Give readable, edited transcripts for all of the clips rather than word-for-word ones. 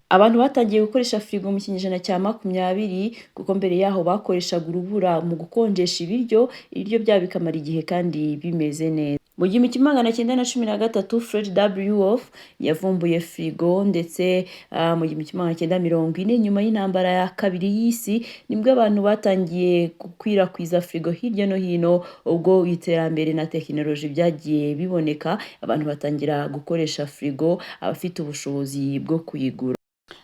Abantu batangiye gukoresha firigo mu kinyejana cya 20 kuko mbere yaho bakoreshaga urubura mu gukonjesha ibiryo byabo bikamara igihe kandi bimeze neza. Mu 1913 Fred W. Wolf yavumbuye firigo ndetse mu 1940 nyuma y'intambara ya kabiri y'isi nibwo abantu batangiye gukwirakwiza firigo hirya no hino, ubwo iterambere na tekinoloji byagiye biboneka abantu batangira gukoresha firigo abafite ubushobozi bwo kuyigura.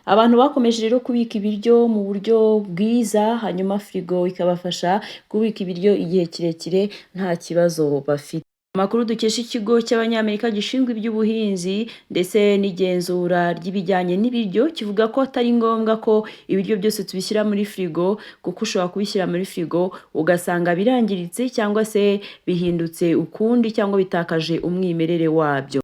Abantu bakomeje rero kubika ibiryo mu buryo bwiza, hanyuma firigo ikabafasha kubika ibiryo igihe kirekire nta kibazo bafite. Amakuru dukesha ikigo cy'Abanyamerika gishinzwe iby'ubuhinzi ndetse n'igenzura ry'ibijyanye n'ibiryo kivuga ko atari ngombwa ko ibiryo byose tubishyira muri firigo, kuko ushobora kubishyira muri firigo ugasanga birangiritse cyangwa se bihindutse ukundi cyangwa bitakaje umwimerere wabyo.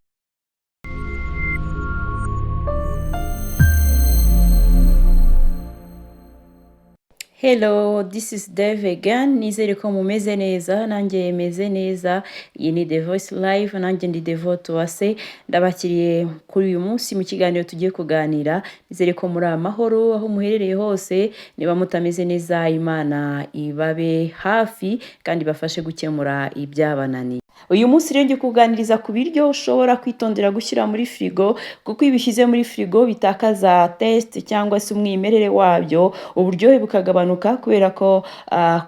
Hello, this is Dave again. Nizere ko mumeze neza, nanjye meze neza. Iyi ni The Voice Live, nanjye ndi Devote Uwase. Ndabakiriye kuri uyu munsi mu kiganiro tugiye kuganira. Nizere ko muri amahoro aho muherereye hose. Niba mutameze neza, Imana ibabe hafi kandi bafashe gukemura ibyabananiye. Uyu munsi rero ngiye kuganiriza ku biryo ushobora kwitondera gushyira muri firigo, kuko iyo bishyize muri firigo bitakaza taste cyangwa se umwimerere wabyo, uburyohe bukagabanuka kubera ko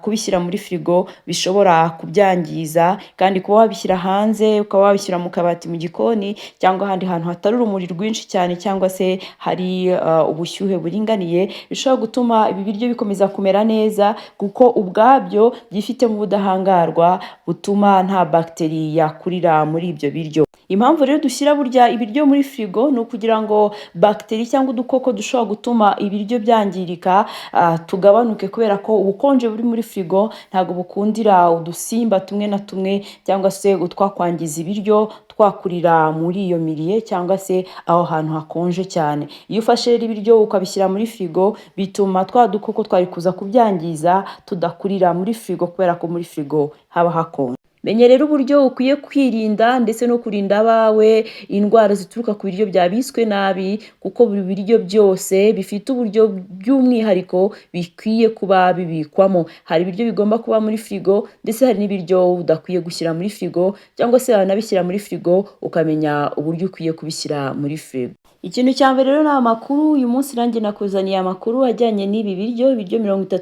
kubishyira muri firigo bishobora kubyangiza, kandi kuba wabishyira hanze ukaba wabishyira mu kabati mu gikoni cyangwa ahandi hantu hatari urumuri rwinshi cyane cyangwa se hari ubushyuhe buringaniye, bishobora gutuma ibi biryo bikomeza kumera neza kuko ubwabyo byifite mu budahangarwa butuma nta bacteria yakurira muri ibyo biryo. Impamvu rero dushyira burya ibiryo muri firigo ni ukugira ngo bacteria cyangwa udukoko dushobora gutuma ibiryo byangirika tugabanuke, kubera ko ubukonje buri muri firigo ntabwo bukundira udusimba tumwe na tumwe cyangwa se utwakwangiza ibiryo twakurira muri iyo miliye cyangwa se aho hantu hakonje cyane. Iyo ufashe ibiryo ukabishyira muri firigo bituma twa dukoko twari kuza kubyangiza tudakurira muri firigo, kubera ko muri firigo haba hakonje. Menye rero uburyo ukwiye kwirinda ndetse no kurinda abawe indwara zituruka ku biryo byabiswe nabi, kuko buri biryo byose bifite uburyo by'umwihariko bikwiye kuba bibikwamo. Hari ibiryo bigomba kuba muri firigo ndetse hari n'ibiryo udakwiye gushyira muri firigo, cyangwa se wanabishyira muri firigo ukamenya uburyo ukwiye kubishyira muri firigo. Ikintu cya mbere rero ni amakuru. Uyu munsi nanjye nakuzaniye amakuru ajyanye n'ibi biryo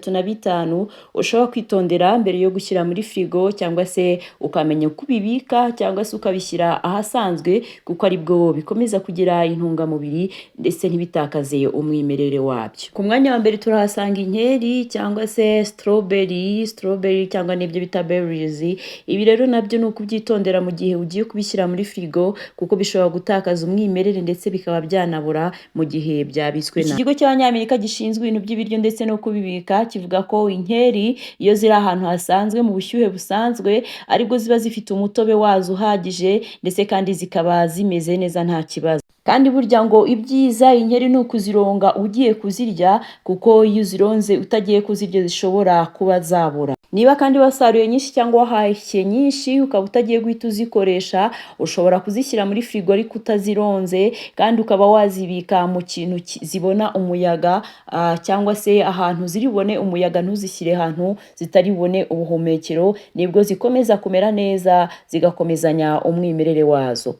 35 ushobora kwitondera mbere yo gushyira muri firigo, cyangwa se ukamenya uko ubibika cyangwa se ukabishyira ahasanzwe, kuko aribwo bikomeza kugira intungamubiri ndetse ntibitakaze umwimerere wabyo. Ku mwanya wa mbere turahasanga inkeri cyangwa se strawberry cyangwa n'ibyo bita berries. Ibi rero nabyo ni ukubyitondera mu gihe ugiye kubishyira muri firigo, kuko bishobora gutakaza umwimerere ndetse bikaba byanabura mu gihe byabiswe nabi. Ikigo cy'Abanyamerika gishinzwe ibintu by'ibiryo ndetse no kubibika kivuga ko inkeri iyo ziri ahantu hasanzwe mu bushyuhe busanzwe aribwo ziba zifite umutobe wazo uhagije ndetse kandi zikaba zimeze neza nta kibazo. Kandi burya ngo ibyiza inkeri ni ukuzironga ugiye kuzirya, kuko iyo uzironze utagiye kuzirya zishobora kuba zabura. Niba kandi wasaruye nyinshi cyangwa wahashye nyinshi ukaba utagiye guhita uzikoresha, ushobora kuzishyira muri firigo ariko utazironze, kandi ukaba wazibika mu kintu zibona umuyaga cyangwa se ahantu ziri bubone umuyaga, ntuzishyire ahantu zitari bubone ubuhumekero, nibwo zikomeza kumera neza zigakomezanya umwimerere wazo.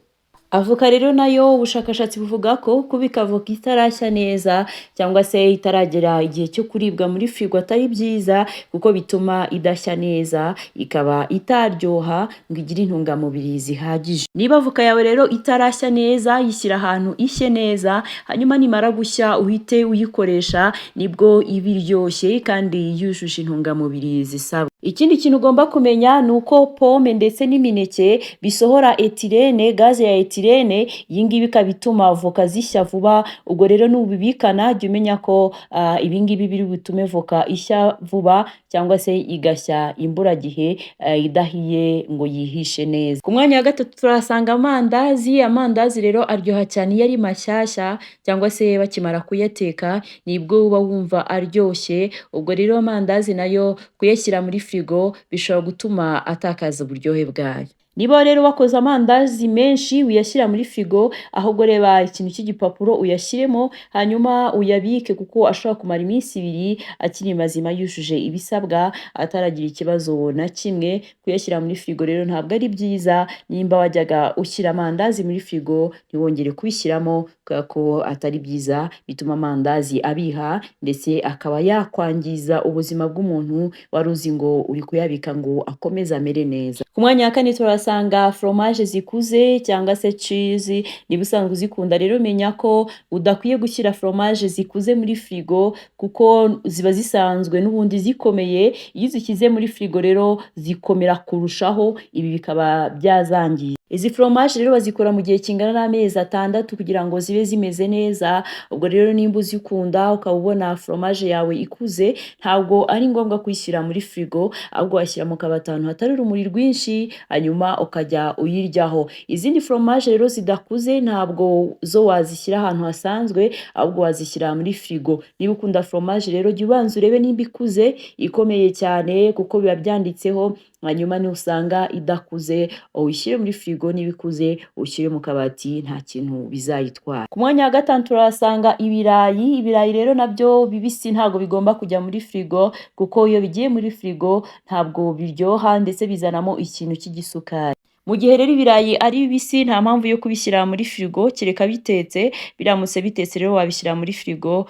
Avoka rero nayo ubushakashatsi buvuga ko kubika avoka itarashya neza cyangwa se itaragera igihe cyo kuribwa muri firigo atari byiza, kuko bituma idashya neza ikaba itaryoha ngo igire intungamubiri zihagije. Niba avoka yawe rero itarashya neza, yishyira ahantu ishye neza, hanyuma nimara gushya uhite uyikoresha, nibwo iba iryoshye kandi yujuje intungamubiri zisaba. Ikindi kintu ugomba kumenya ni uko pome ndetse n'imineke bisohora etirene, gaze ya etirene. Iyi ngibi ikaba ituma avoka zishya vuba. Ubwo rero nubibikana jya umenya ko ibi ngibi biri butume voka ishya vuba cyangwa se igashya imburagihe idahiye ngo yihishe neza. Ku mwanya wa gatatu turahasanga amandazi. Amandazi rero aryoha cyane iyo ari mashyashya cyangwa se bakimara kuyateka, nibwo uba wumva aryoshye. Ubwo rero amandazi nayo kuyashyira muri firigo bishobora gutuma atakaza uburyohe bwayo. Niba rero wakoze amandazi menshi uyashyira muri firigo, ahubwo reba ikintu cy'igipapuro uyashyiremo, hanyuma uyabike kuko ashobora kumara iminsi 2 akiri mazima yujuje ibisabwa ataragira ikibazo na kimwe. Kuyashyira muri firigo rero ntabwo ari byiza, nimba wajyaga ushyira amandazi muri firigo ntiwongere kubishyiramo kubera ko atari byiza, bituma amandazi abiha ndetse akaba yakwangiza ubuzima bw'umuntu wari uzi ngo uri kuyabika ngo akomeze amere neza. Ku mwanya wa 4 turasanga fromage zikuze cyangwa se cheese. Niba usanzwe uzikunda rero menya ko udakwiye gushyira fromage zikuze muri firigo kuko ziba zisanzwe n'ubundi zikomeye, iyo uzishyize muri firigo rero zikomera kurushaho, ibi bikaba byazangiza. Izi fromage rero bazikora mu gihe kingana n'amezi 6 kugira ngo zibe zimeze neza. Ubwo rero nimba uzikunda ukaba ubona fromage yawe ikuze, ntabwo ari ngombwa kuyishyira muri firigo, ahubwo washyira mu kabati ahantu hatari urumuri rwinshi, hanyuma ukajya uyiryaho. Izindi fromage rero zidakuze ntabwo zo wazishyira ahantu hasanzwe, ahubwo wazishyira muri firigo. Niba ukunda fromage rero jya ubanza urebe nimba ikuze, ikomeye cyane kuko biba byanditseho, hanyuma nusanga idakuze uyishyire muri firigo, niba ikuze ushyire mu kabati nta kintu bizayitwara. Ku mwanya wa 5 turahasanga ibirayi. Ibirayi rero nabyo bibisi ntabwo bigomba kujya muri firigo kuko iyo bigiye muri firigo ntabwo biryoha ndetse bizanamo ikintu cy'igisukari. Mu gihe rero ibirayi ari bibisi nta mpamvu yo kubishyira muri firigo kereka bitetse. Biramutse bitetse rero wabishyira muri firigo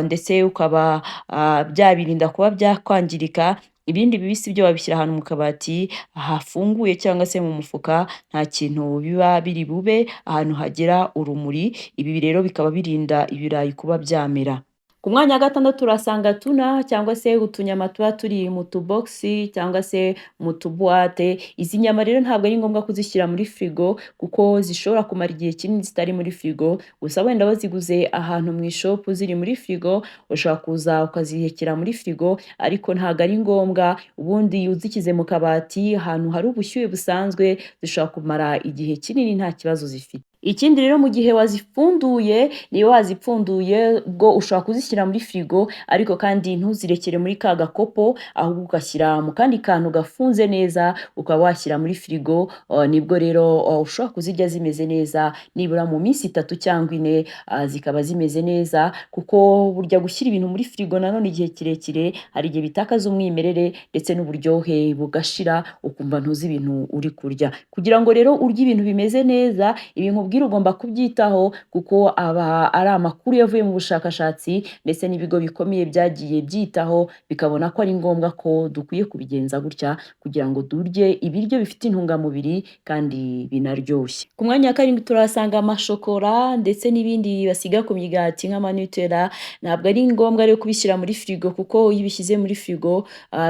ndetse ukaba byabirinda kuba byakwangirika. Ibindi bibisi byo wabishyira ahantu mu kabati hafunguye cyangwa se mu mufuka, nta kintu biba biri bube ahantu hagera urumuri. Ibi rero bikaba birinda ibirayi kuba byamera. Ku mwanya wa 6 turasanga tuna cyangwa se utunyama tuba turi mu tubogisi cyangwa se mu tubuwate. Izi nyama rero ntabwo ari ngombwa kuzishyira muri firigo kuko zishobora kumara igihe kinini zitari muri firigo. Gusa wenda waziguze ahantu mu ishopu ziri muri firigo, ushobora kuza ukazihekera muri firigo, ariko ntabwo ari ngombwa. Ubundi uzikize mu kabati ahantu hari ubushyuhe busanzwe, zishobora kumara igihe kinini nta kibazo zifite. Ikindi rero mu gihe wazipfunduye, niba wazipfunduye ubwo ushobora kuzishyira muri firigo, ariko kandi ntuzirekere muri ka gakopo, ahubwo ugashyira mu kandi kantu gafunze neza, ukaba washyira muri firigo. Nibwo rero ushobora kuzirya zimeze neza nibura mu minsi 3 cyangwa 4 zikaba zimeze neza, kuko burya gushyira ibintu muri firigo nanone igihe kirekire hari igihe bitakaza umwimerere ndetse n'uburyohe bugashira, ukumva ntuzi ibintu uri kurya. Kugira ngo rero urye ibintu bimeze neza, ibintu ugomba kubyitaho kuko aba ari amakuru yavuye mu bushakashatsi ndetse n'ibigo bikomeye byagiye byitaho, bikabona ko ari ngombwa ko dukwiye kubigenza gutya kugira ngo durye ibiryo bifite intungamubiri kandi binaryoshye. Ku mwanya wa 7 turahasanga amashokora ndetse n'ibindi basiga ku migati nk'amanutella. Ntabwo ari ngombwa rero kubishyira muri firigo kuko iyo ubishyize muri firigo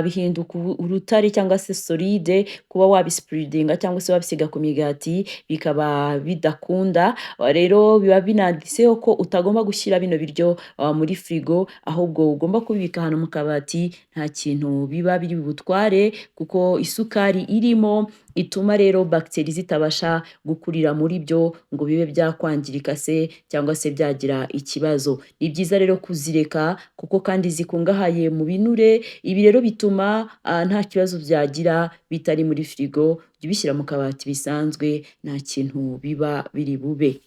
bihinduka urutare cyangwa se solide. Kuba wabispreadinga cyangwa se wabisiga ku migati bikaba bidakunda. Rero biba binanditseho ko utagomba gushyira bino biryo muri firigo, ahubwo ugomba kubibika ahantu mu kabati, nta kintu biba biri butware kuko isukari irimo ituma rero bagiteri zitabasha gukurira muri byo ngo bibe byakwangirika se cyangwa se byagira ikibazo. Ni byiza rero kuzireka kuko kandi zikungahaye mu binure. Ibi rero bituma nta kibazo byagira bitari muri firigo. Jya ubishyira mu kabati bisanzwe, nta kintu biba biri bube.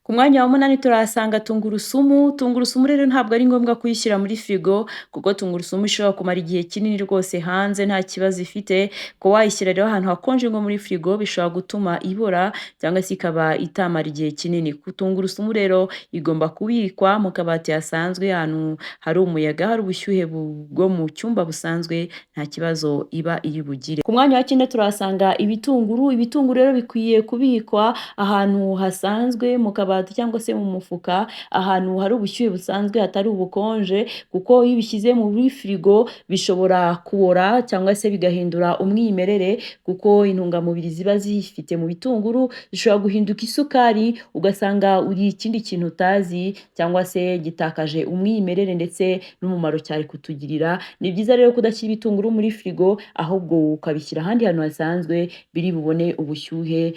Ku mwanya wa 8 turahasanga tungurusumu. Tungurusumu rero ntabwo ari ngombwa kuyishyira muri firigo kuko tungurusumu ishobora kumara igihe kinini rwose hanze nta kibazo ifite. Ko wayishyira rero ahantu hakonje nko muri firigo bishobora gutuma ibora cyangwa se ikaba itamara igihe kinini. Tungurusumu rero igomba kubikwa mu kabati hasanzwe ahantu hari umuyaga, hari ubushyuhe bwo mu cyumba busanzwe, nta kibazo iba iri bugire. Ku mwanya wa 9 turahasanga ibitunguru. Ibitunguru rero bikwiye kubikwa ahantu hasanzwe mu kabati cyangwa se mu mufuka, ahantu hari ubushyuhe busanzwe hatari ubukonje, kuko iyo ubishyize muri firigo bishobora kubora cyangwa se bigahindura umwimerere, kuko intungamubiri ziba zifite mu bitunguru zishobora guhinduka isukari ugasanga uri ikindi kintu utazi cyangwa se gitakaje umwimerere ndetse n'umumaro cyari kutugirira. Ni byiza rero kudashyira ibitunguru muri firigo, ahubwo ukabishyira ahandi hantu hasanzwe biri bubone ubushyuhe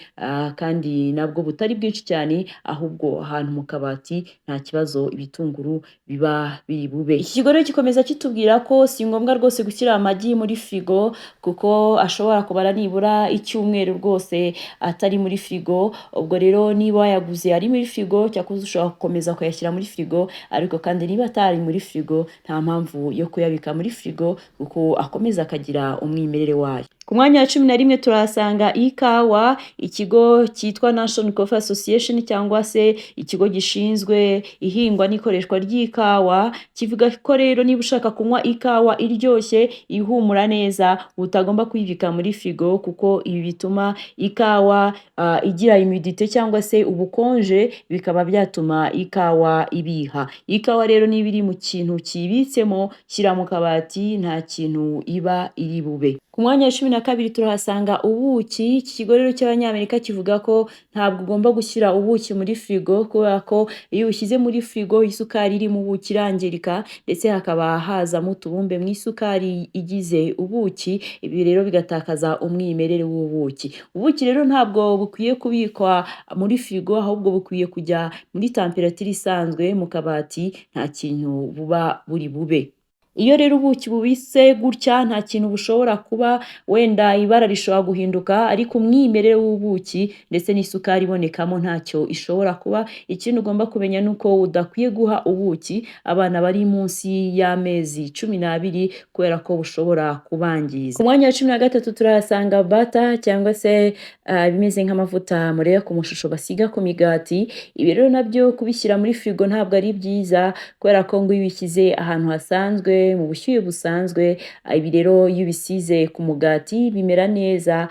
kandi nabwo butari bwinshi cyane, ahubwo ahubwo ahantu mu kabati nta kibazo ibitunguru biba biri bube. Iki kigo rero gikomeza kitubwira ko si ngombwa rwose gushyira amagi muri firigo kuko ashobora kumara nibura icyumweru rwose atari muri firigo. Ubwo rero niba wayaguze ari muri firigo cyakoze ushobora gukomeza kuyashyira muri firigo, ariko kandi niba atari muri firigo nta mpamvu yo kuyabika muri firigo kuko akomeza akagira umwimerere wayo. Ku mwanya wa 11 turahasanga ikawa, ikigo cyitwa National Coffee Association cyangwa se ikigo gishinzwe ihingwa n'ikoreshwa ry'ikawa, kivuga ko rero niba ushaka kunywa ikawa iryoshye ihumura neza utagomba kuyibika muri firigo kuko ibi bituma ikawa igira humidité cyangwa se ubukonje, bikaba byatuma ikawa ibiha. Ikawa rero niba iri mu kintu kibitsemo shyira mu kabati nta kintu iba iri bube. Ku mwanya wa 12 turahasanga ubuki. Iki kigo rero cy'Abanyamerika kivuga ko ntabwo ugomba gushyira ubuki muri firigo kubera ko iyo ushyize muri firigo isukari iri mu buki irangirika ndetse hakaba hazamo utubumbe mu isukari igize ubuki, ibi rero bigatakaza umwimerere w'ubuki. Ubuki rero ntabwo bukwiye kubikwa muri firigo ahubwo bukwiye kujya muri temperature isanzwe mu kabati, nta kintu buba buri bube. Iyo rero ubuki bubise gutya nta kintu bushobora kuba, wenda ibara rishobora guhinduka ariko umwimerere w'ubuki ndetse n'isukari ibonekamo ntacyo ishobora kuba. Ikintu ugomba kumenya nuko udakwiye guha ubuki abana bari munsi y'amezi 12 kubera ko bushobora kubangiza. Ku mwanya wa 13 turahasanga butter cyangwa se bimeze nk'amavuta mureba ku mushusho basiga ku migati. Ibi rero nabyo kubishyira muri firigo ntabwo ari byiza kubera ko ngo iyo ubishyize ahantu hasanzwe mu bushyuhe busanzwe, ibi rero iyo ubisize ku mugati bimera neza,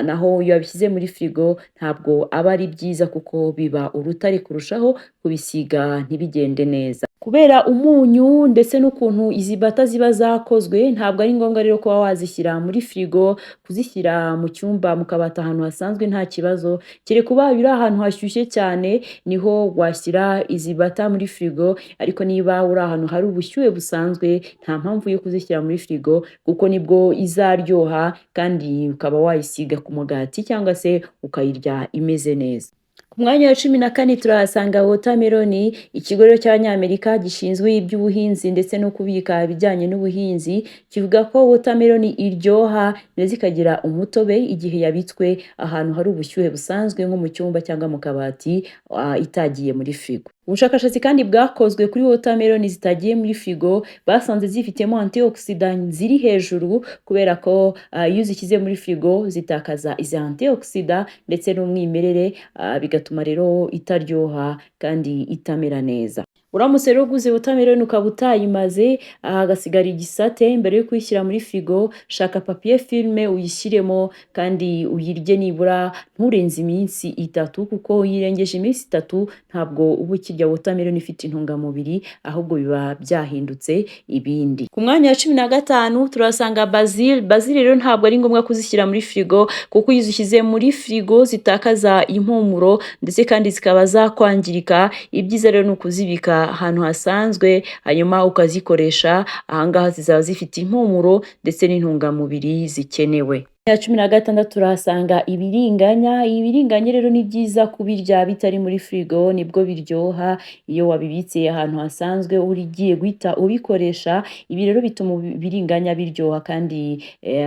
naho iyo wabishyize muri firigo ntabwo aba ari byiza kuko biba urutare kurushaho kubisiga ntibigende neza. Kubera umunyu ndetse n'ukuntu izi bata ziba zakozwe ntabwo ari ngombwa rero kuba wazishyira muri firigo. Kuzishyira mu cyumba mu kabati ahantu hasanzwe nta kibazo, kereka ubaye uri ahantu hashyushye cyane niho washyira izi bata muri firigo, ariko niba uri ahantu hari ubushyuhe busanzwe nta mpamvu yo kuzishyira muri firigo kuko nibwo izaryoha kandi ukaba wayisiga ku mugati cyangwa se ukayirya imeze neza. Ku mwanya wa 14 turahasanga watermelon. Ikigo rero cy'Abanyamerika gishinzwe iby'ubuhinzi ndetse no kubika ibijyanye n'ubuhinzi kivuga ko watermelon iryoha ndetse ikagira umutobe igihe yabitswe ahantu hari ubushyuhe busanzwe nko mu cyumba cyangwa mu kabati itagiye muri firigo. Ubushakashatsi kandi bwakozwe kuri watermelon zitagiye muri firigo basanze zifitemo antioxidants ziri hejuru kubera ko iyo uzishyize muri firigo zitakaza izi antioxidants ndetse n'umwimerere, bigatuma rero itaryoha kandi itamera neza. Uramutse rero uguze watermelon ukaba utayimaze hagasigara igisate, mbere yo kuyishyira muri firigo shaka papier filme uyishyiremo kandi uyirye nibura nturenze iminsi 3 kuko uyirengeje iminsi 3 ntabwo uba ukirya watermelon ifite intungamubiri ahubwo biba byahindutse ibindi. Ku mwanya wa 15 turasanga basil. Basil rero ntabwo ari ngombwa kuzishyira muri firigo kuko iyo uzishyize muri firigo zitakaza impumuro ndetse kandi zikaba zakwangirika. Ibyiza rero ni ukuzibika ahantu hasanzwe hanyuma ukazikoresha, ahangaha zizaba zifite impumuro ndetse n'intungamubiri zikenewe. Ya 16 turahasanga ibiringanya. Ibiringanya rero ni byiza kubirya bitari muri firigo nibwo biryoha. Iyo wabibitse ahantu hasanzwe urigiye guhita ubikoresha, ibi rero bituma ibiringanya biryoha kandi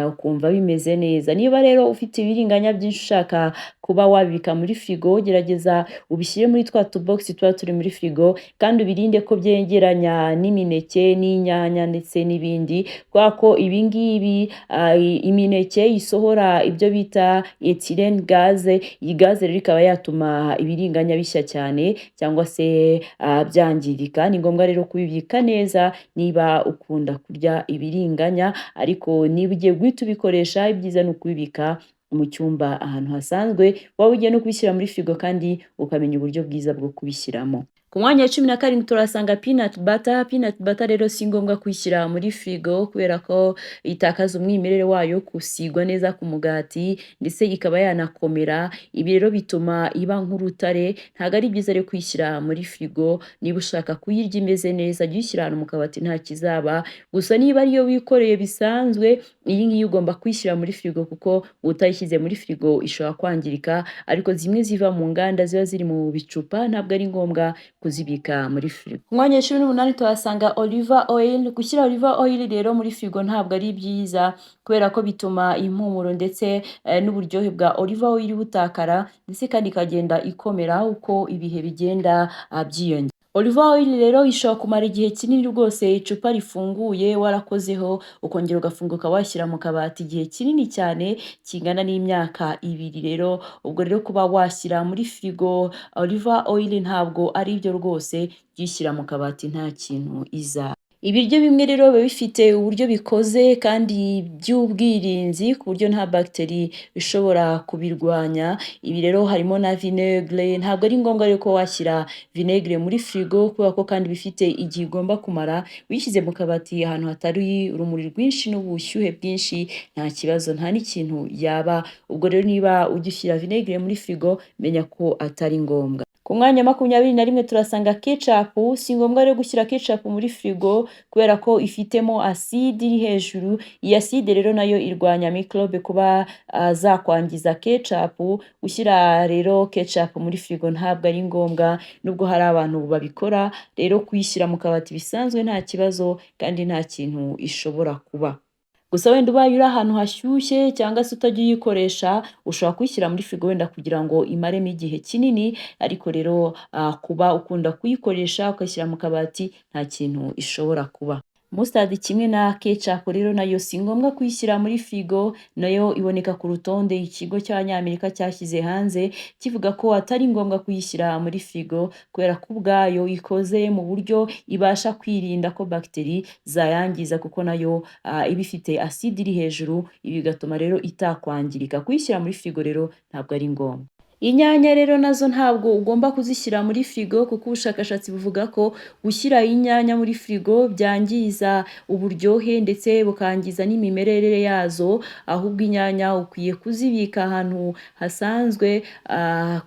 ukumva bimeze neza. Niba rero ufite ibiringanya byinshi ushaka kuba wabibika muri firigo, gerageza ubishyire muri twa tubox tuba turi muri firigo kandi ubirinde ko byegeranya n'imineke n'inyanya ndetse n'ibindi kubera ko ibi ngibi imineke isohora ibyo bita ethylene gaze. Iyi gaze rero ikaba yatuma ibiringanya bishya cyane cyangwa se byangirika. Ni ngombwa rero kubibika neza niba ukunda kurya ibiringanya, ariko niba ugiye guhita ubikoresha ibyiza ni ukubibika mu cyumba ahantu hasanzwe. Waba ugiye no kubishyira muri firigo kandi ukamenya uburyo bwiza bwo kubishyiramo. Ku mwanya wa 17 turahasanga peanut butter. Peanut butter rero si ngombwa kuyishyira muri firigo kubera ko itakaza umwimerere wayo gusigwa neza ku mugati ndetse ikaba yanakomera. Ibi rero bituma iba nk'urutare, ntabwo ari byiza rero kuyishyira muri firigo. Niba ushaka kuyirya imeze neza jya uyishyira ahantu mu kabati nta kizaba, gusa niba ariyo wikoreye bisanzwe iyi ngiyi ugomba kuyishyira muri firigo kuko utayishyize muri firigo ishobora kwangirika, ariko zimwe ziva mu nganda ziba ziri mu bicupa ntabwo ari ngombwa kuzibika muri firigo. Ku mwanya wa 18 tuhasanga olive oil. Gushyira olive oil rero muri firigo ntabwo ari byiza kubera ko bituma impumuro ndetse n'uburyohe bwa olive oil butakara ndetse kandi ikagenda ikomera uko ibihe bigenda byiyongera. Olive oil rero ishobora kumara igihe kinini rwose icupa rifunguye warakozeho ukongera ugafunguka washyira mu kabati igihe kinini cyane kingana n'imyaka 2 rero. Ubwo rero kuba washyira muri firigo olive oil ntabwo ari byo rwose, byishyira mu kabati nta kintu iza. Ibiryo bimwe rero biba bifite uburyo bikoze kandi by'ubwirinzi ku buryo nta bagiteri ishobora kubirwanya. Ibi rero harimo na vinegere. Ntabwo ari ngombwa rero ko washyira vinegere muri firigo kubera ko kandi bifite igihe igomba kumara. Uyishyize mu kabati ahantu hatari urumuri rwinshi n'ubushyuhe bwinshi nta kibazo, nta n'ikintu yaba. Ubwo rero niba ujya ushyira vinegere muri firigo menya ko atari ngombwa. Ku mwanya wa 21 turasanga ketchup. Si ngombwa rero gushyira ketchup muri firigo kubera ko ifitemo acide iri hejuru. Iyi acide rero nayo irwanya microbe kuba zakwangiza ketchup. Ushyira rero ketchup muri firigo ntabwo ari ngombwa nubwo hari abantu babikora. Rero kuyishyira mu kabati bisanzwe nta kibazo kandi nta kintu ishobora kuba. Gusa wenda ubaye uri ahantu hashyushye cyangwa se utajya uyikoresha ushobora kuyishyira muri firigo wenda kugira ngo imaremo igihe kinini, ariko rero kuba ukunda kuyikoresha ukayishyira mu kabati nta kintu ishobora kuba. Mustard kimwe na ketchup rero nayo si ngombwa kuyishyira muri firigo, nayo iboneka ku rutonde ikigo cy'Abanyamerika cyashyize hanze kivuga ko atari ngombwa kuyishyira muri firigo kubera ko ubwayo ikoze mu buryo ibasha kwirinda ko bagiteri zayangiza kuko nayo iba ifite acide iri hejuru, ibi bigatuma rero itakwangirika. Kuyishyira muri firigo rero ntabwo ari ngombwa. Inyanya rero nazo ntabwo ugomba kuzishyira muri firigo kuko ubushakashatsi buvuga ko gushyira inyanya muri firigo byangiza uburyohe ndetse bukangiza n'imimerere yazo, ahubwo inyanya ukwiye kuzibika ahantu hasanzwe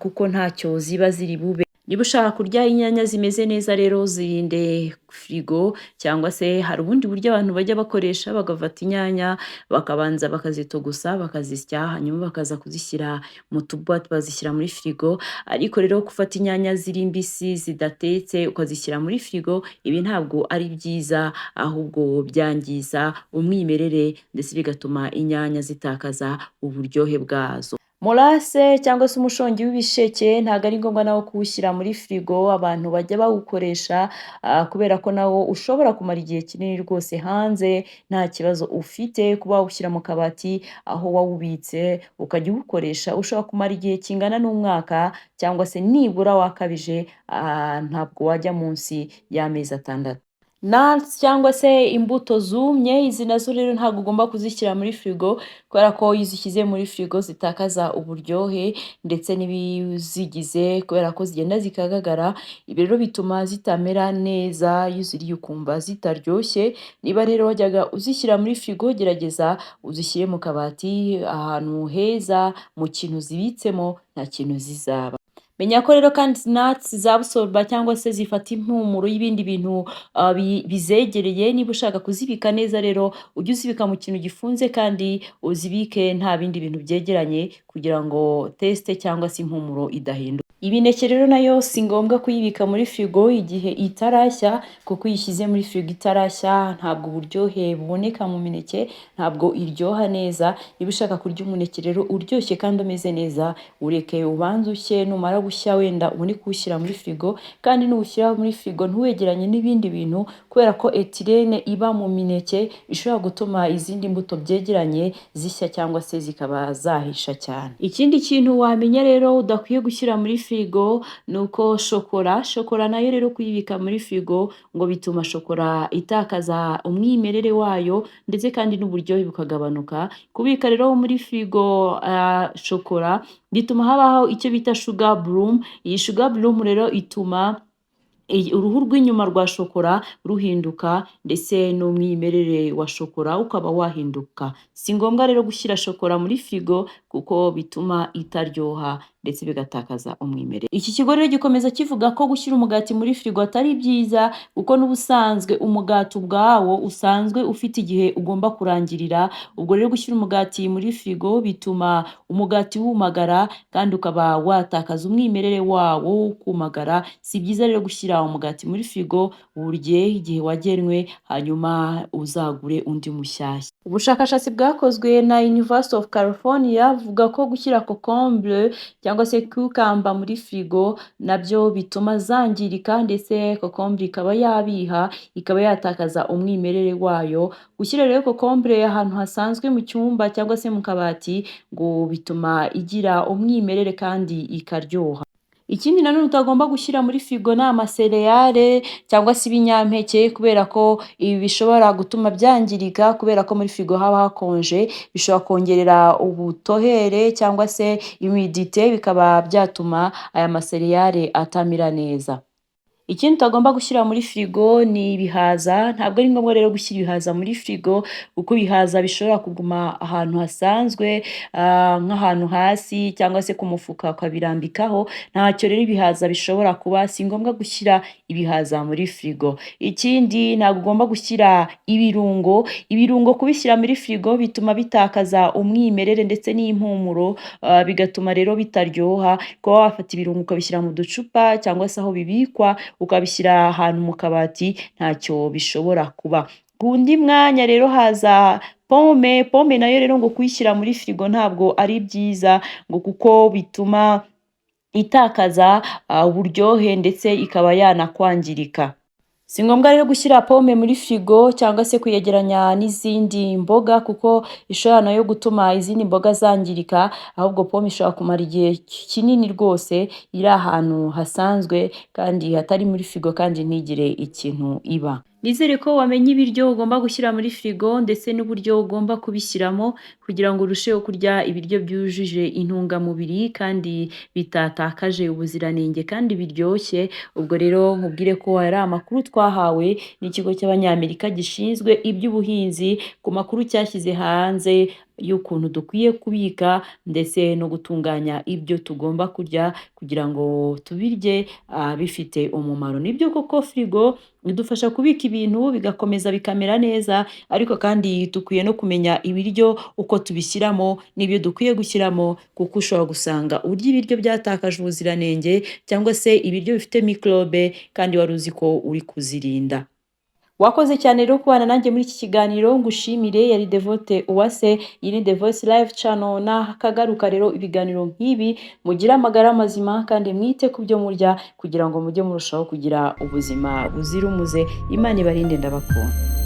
kuko ntacyo ziba ziri bube. Niba ushaka kurya inyanya zimeze neza rero zirinde firigo, cyangwa se hari ubundi buryo abantu bajya bakoresha bagafata inyanya bakabanza bakazitogusa bakazisya hanyuma bakaza kuzishyira mu tubuwate bazishyira muri firigo, ariko rero gufata inyanya ziri mbisi zidatetse ukazishyira muri firigo ibi ntabwo ari byiza, ahubwo byangiza umwimerere ndetse bigatuma inyanya zitakaza uburyohe bwazo. Molase cyangwa se umushongi w'ibisheke ntabwo ari ngombwa nawo kuwushyira muri firigo. Abantu bajya bawukoresha kubera ko nawo ushobora kumara igihe kinini rwose hanze nta kibazo ufite. Kuba wawushyira mu kabati aho wawubitse ukajya uwukoresha ushobora kumara igihe kingana n'umwaka cyangwa se nibura wakabije ntabwo wajya munsi y'amezi 6. Nuts cyangwa se imbuto zumye, izi nazo rero ntabwo ugomba kuzishyira muri firigo kubera ko iyo uzishyize muri firigo zitakaza uburyohe ndetse n'ibizigize kubera ko zigenda zikagagara. Ibi rero bituma zitamera neza, iyo uziriye ukumva zitaryoshye. Niba rero wajyaga uzishyira muri firigo gerageza uzishyire mu kabati ahantu heza mu kintu zibitsemo nta kintu zizaba. Menya ko rero kandi nuts zabsorba cyangwa se zifata impumuro y'ibindi bintu bizegereye. Niba ushaka kuzibika neza rero ujye uzibika mu kintu gifunze kandi uzibike nta bindi bintu byegeranye kugira ngo teste cyangwa se impumuro idahinduka. Imineke rero nayo si ngombwa kuyibika muri firigo igihe itarashya kuko uyishyize muri firigo itarashya ntabwo uburyohe buboneka mu mineke, ntabwo iryoha neza. Niba ushaka kurya umuneke rero uryoshye kandi umeze neza ureke ubanze ushye, numara gushya wenda ubone kuwushyira muri firigo, kandi nuwushyira muri firigo ntuwegeranye n'ibindi bintu kubera ko etirene iba mu mineke ishobora gutuma izindi mbuto byegeranye zishya cyangwa se zikaba zahisha cyane. Ikindi kintu wamenya rero udakwiye gushyira muri firigo nuko shokora nayo rero kuyibika muri firigo ngo bituma shokora itakaza umwimerere wayo ndetse kandi n'uburyohe bukagabanuka. Kubika rero muri firigo shokora bituma habaho icyo bita sugar bloom. Iyi sugar bloom rero ituma uruhu rw'inyuma rwa shokora ruhinduka ndetse n'umwimerere wa shokora ukaba wahinduka. Si ngombwa rero gushyira shokora muri firigo kuko bituma itaryoha ndetse bigatakaza umwimerere. Iki kigo rero gikomeza kivuga ko gushyira umugati muri firigo atari byiza kuko n'ubusanzwe umugati ubwawo usanzwe ufite igihe ugomba kurangirira. Ubwo rero gushyira umugati muri firigo bituma umugati wumagara kandi ukaba watakaza umwimerere wawo wo kumagara. Si byiza rero gushyira umugati muri firigo, uwurye igihe wagenwe hanyuma uzagure undi mushyashya. Ubushakashatsi bwakozwe na University of California buvuga ko gushyira kokombure cyangwa se cucumber muri firigo nabyo bituma zangirika ndetse kokombure ikaba yabiha, ikaba yatakaza umwimerere wayo. Gushyira rero kokombure ahantu hasanzwe mu cyumba cyangwa se mu kabati ngo bituma igira umwimerere kandi ikaryoha. Ikindi nanone utagomba gushyira muri firigo ni amasereyale cyangwa se ibinyampeke kubera ko ibi bishobora gutuma byangirika kubera ko muri firigo haba hakonje, bishobora kongerera ubutohere cyangwa se humidite bikaba byatuma aya masereyale atamera neza. Ikindi utagomba gushyira muri firigo ni ibihaza. Ntabwo ari ngombwa rero gushyira ibihaza muri firigo kuko ibihaza bishobora kuguma ahantu hasanzwe nk'ahantu hasi cyangwa se ku mufuka ukabirambikaho. Ntacyo rero ibihaza bishobora kuba, si ngombwa gushyira ibihaza muri firigo. Ikindi ntabwo ugomba gushyira ibirungo. Ibirungo kubishyira muri firigo bituma bitakaza umwimerere ndetse n'impumuro, bigatuma rero bitaryoha. Kuba wafata ibirungo ukabishyira mu ducupa cyangwa se aho bibikwa ukabishyira ahantu mu kabati ntacyo bishobora kuba. Ku wundi mwanya rero haza pome. Pome nayo rero ngo kuyishyira muri firigo ntabwo ari byiza ngo kuko bituma itakaza uburyohe ndetse ikaba yanakwangirika. Si ngombwa rero gushyira pome muri firigo cyangwa se kuyegeranya n'izindi mboga kuko ishobora nayo gutuma izindi mboga zangirika, ahubwo pome ishobora kumara igihe kinini rwose iri ahantu hasanzwe kandi hatari muri firigo kandi ntigire ikintu iba. Nizere ko wamenye ibiryo ugomba gushyira muri firigo ndetse n'uburyo ugomba kubishyiramo kugira ngo urusheho kurya ibiryo byujuje intungamubiri kandi bitatakaje ubuziranenge kandi biryoshye. Ubwo rero nkubwire ko ari amakuru twahawe n'ikigo cy'Abanyamerika gishinzwe iby'ubuhinzi ku makuru cyashyize hanze y'ukuntu dukwiye kubika ndetse no gutunganya ibyo tugomba kurya kugira ngo tubirye bifite umumaro. Nibyo koko firigo idufasha kubika ibintu bigakomeza bikamera neza, ariko kandi dukwiye no kumenya ibiryo uko tubishyiramo n'ibyo dukwiye gushyiramo kuko ushobora gusanga urya ibiryo byatakaje ubuziranenge cyangwa se ibiryo bifite mikorobe kandi wari uzi ko uri kuzirinda. Wakoze cyane rero kubana nanjye muri iki kiganiro, ngushimire. Yari Devote Uwase, iyi ni The Voice Live channel. Nakagaruka rero ibiganiro nk'ibi, mugire amagara mazima kandi mwite ku byo murya kugira ngo mujye murushaho kugira ubuzima buzira umuze. Imana ibarinde, ndabakunda.